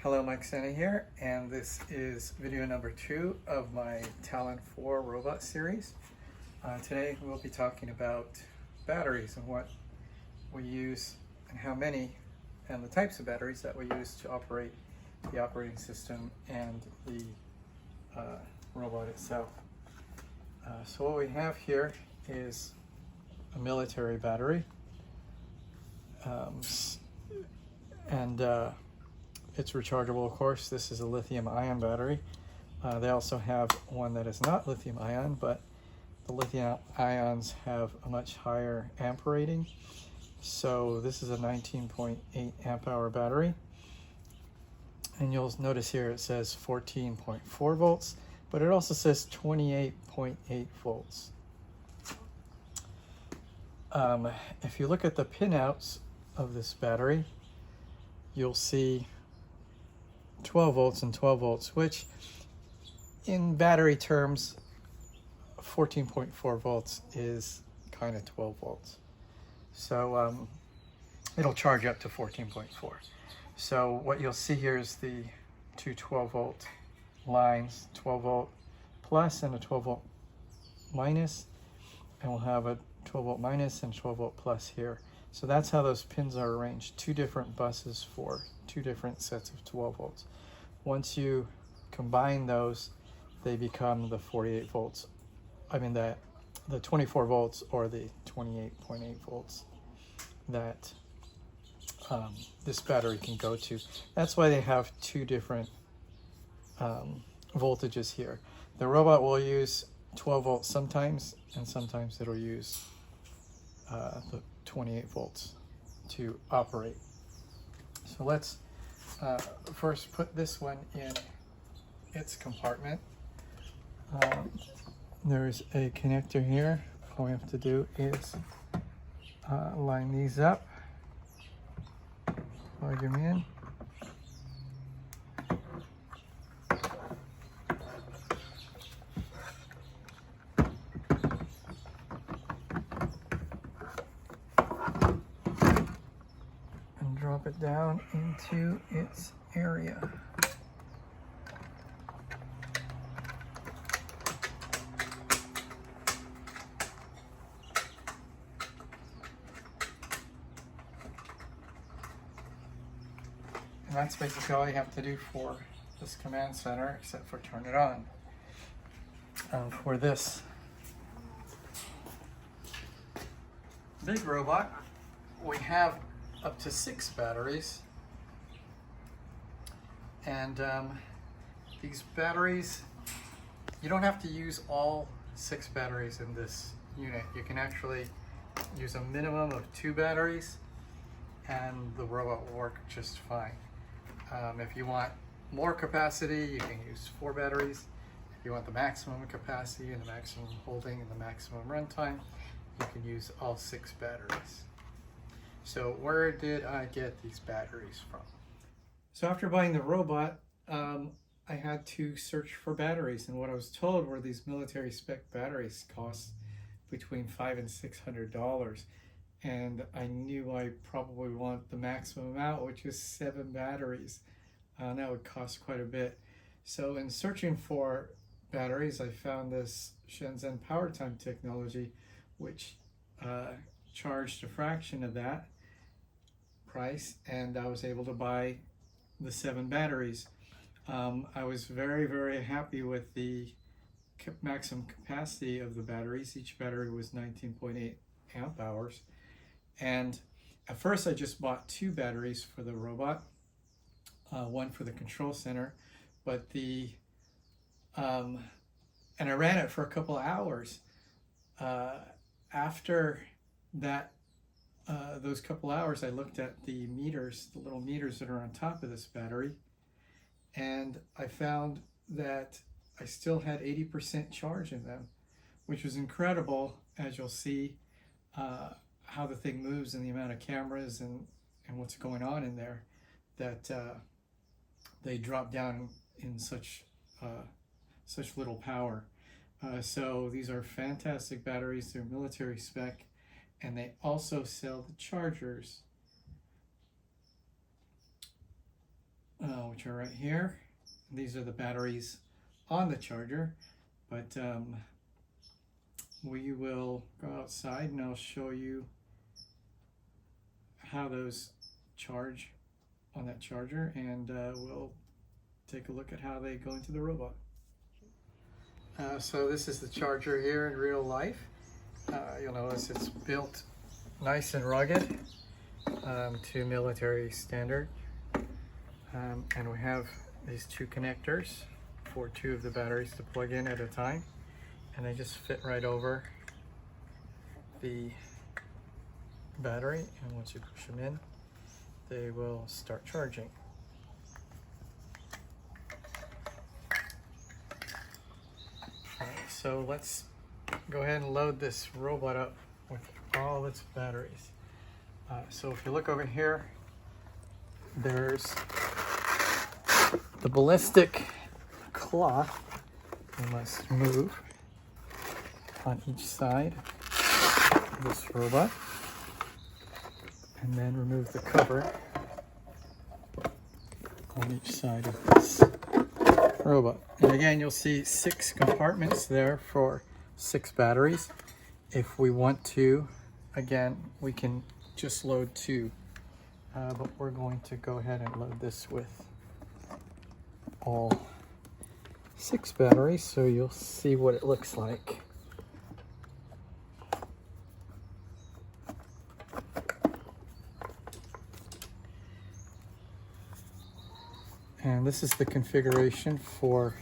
Hello, Mike Sena here, and this is video number 2 of my Talon 4 robot series. Today we'll be talking about batteries and what we use and how many and the types of batteries that we use to operate the operating system and the robot itself. So what we have here is a military battery, it's rechargeable, of course. This is a lithium-ion battery. They also have one that is not lithium-ion, but the lithium ions have a much higher amp rating. So this is a 19.8 amp hour battery. And you'll notice here it says 14.4 volts, but it also says 28.8 volts. If you look at the pinouts of this battery, you'll see 12 volts and 12 volts, which in battery terms, 14.4 volts is kind of 12 volts. So it'll charge up to 14.4. So what you'll see here is the two 12 volt lines, 12 volt plus and a 12 volt minus, and we'll have a 12 volt minus and 12 volt plus here. So that's how those pins are arranged, two different buses for two different sets of 12 volts. Once you combine those, they become the 48 volts. I mean the 24 volts or the 28.8 volts that this battery can go to. That's why they have two different voltages here. The robot will use 12 volts sometimes, and sometimes it'll use the 28 volts to operate. So let's first put this one in its compartment. There's a connector here. All we have to do is line these up, plug them in. Drop it down into its area. And that's basically all you have to do for this command center, except for turn it on. For this big robot, we have up to 6 batteries, and these batteries, you don't have to use all 6 batteries in this unit. You can actually use a minimum of 2 batteries and the robot will work just fine. If you want more capacity, you can use 4 batteries. If you want the maximum capacity and the maximum holding and the maximum runtime, you can use all 6 batteries. So where did I get these batteries from? So after buying the robot, I had to search for batteries, and what I was told were these military spec batteries cost between $500 and $600, and I knew I probably want the maximum amount, which is 7 batteries. That would cost quite a bit. So in searching for batteries, I found this Shenzhen PowerTime technology, which charged a fraction of that price, and I was able to buy the 7 batteries. I was very, very happy with the maximum capacity of the batteries. Each battery was 19.8 amp hours. And at first I just bought 2 batteries for the robot, one for the control center, but and I ran it for a couple of hours. After that, those couple hours, I looked at the meters, the little meters that are on top of this battery, and I found that I still had 80% charge in them, which was incredible, as you'll see how the thing moves and the amount of cameras and what's going on in there, that they drop down in such little power. So these are fantastic batteries. They're military spec, and they also sell the chargers which are right here. These are the batteries on the charger, but we will go outside and I'll show you how those charge on that charger, and we'll take a look at how they go into the robot. So this is the charger here in real life. You'll notice it's built nice and rugged to military standard. And we have these two connectors for two of the batteries to plug in at a time. And they just fit right over the battery. And once you push them in, they will start charging. So let's go ahead and load this robot up with all its batteries. So if you look over here, there's the ballistic cloth. You must move on each side of this robot, and then remove the cover on each side of this robot. And again, you'll see 6 compartments there for 6 batteries. If we want to, again, we can just load 2, but we're going to go ahead and load this with all 6 batteries, so you'll see what it looks like. And this is the configuration for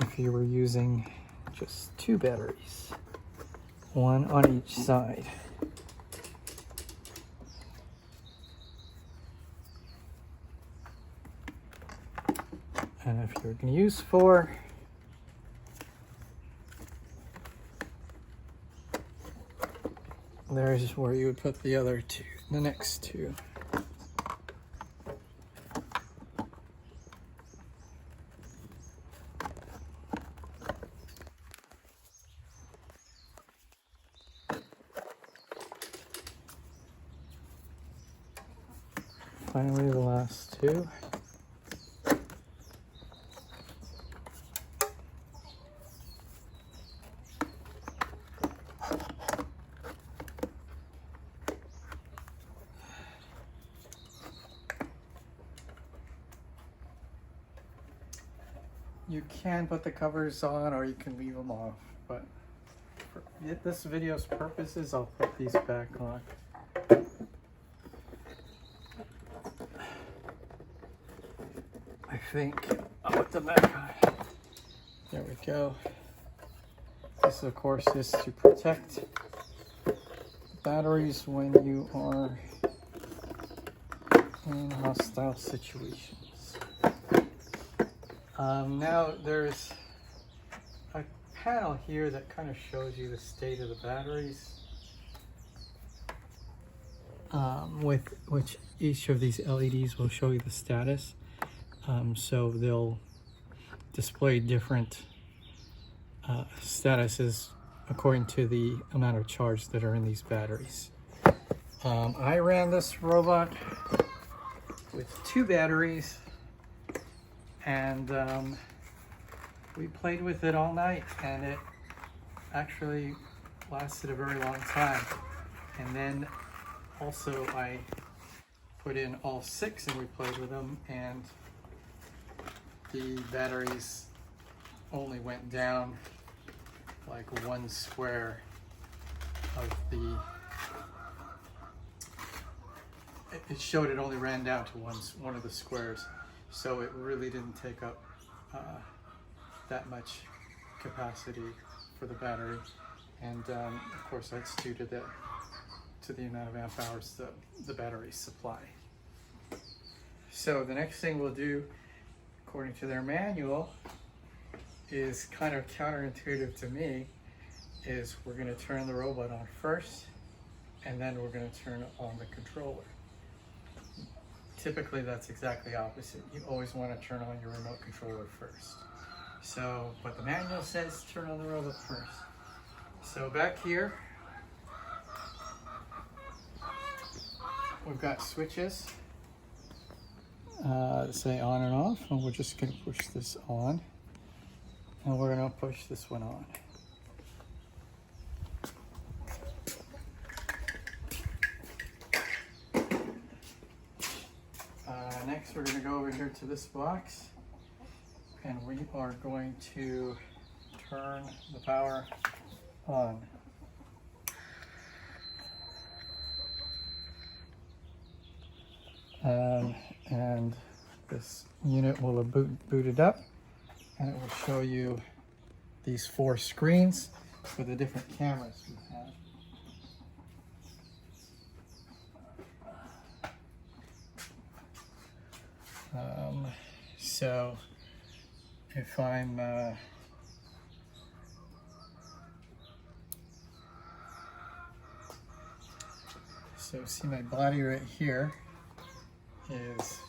if you were using just 2 batteries, 1 on each side. And if you're going to use 4, there's where you would put the other 2, the next 2. Finally, the last 2. You can put the covers on, or you can leave them off, but for this video's purposes, I'll put these back on. I think I'll put them back on. There we go. This, of course, is to protect batteries when you are in hostile situations. Now there's a panel here that kind of shows you the state of the batteries, with which each of these LEDs will show you the status. So they'll display different statuses according to the amount of charge that are in these batteries. I ran this robot with 2 batteries, and we played with it all night, and it actually lasted a very long time. And then also I put in all 6 and we played with them, and the batteries only went down like 1 square of the, it showed it only ran down to one of the squares, so it really didn't take up that much capacity for the battery. And of course that's due to the amount of amp hours the batteries supply. So the next thing we'll do, according to their manual, is kind of counterintuitive to me, is we're going to turn the robot on first, and then we're going to turn on the controller. Typically that's exactly opposite. You always want to turn on your remote controller first. So, but the manual says turn on the robot first. So back here, we've got switches. say on and off, and we're just going to push this on, and we're going to push this one on. Next, we're going to go over here to this box, and we are going to turn the power on. And this unit will have booted up, and it will show you these 4 screens for the different cameras we have. So if I'm so see my body right here is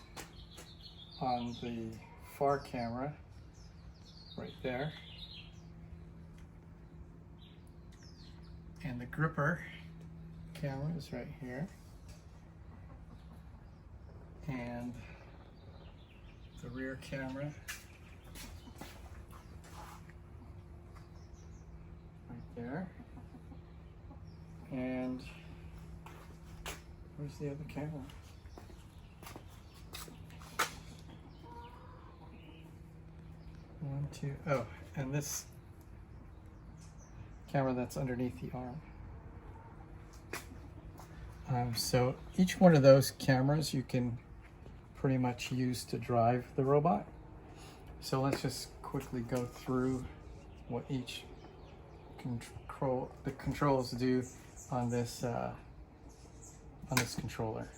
on the far camera right there, and the gripper camera is right here, and the rear camera right there, and where's the other camera? One, two, oh, and this camera that's underneath the arm. So each one of those cameras you can pretty much use to drive the robot. So let's just quickly go through what each controls do on this controller.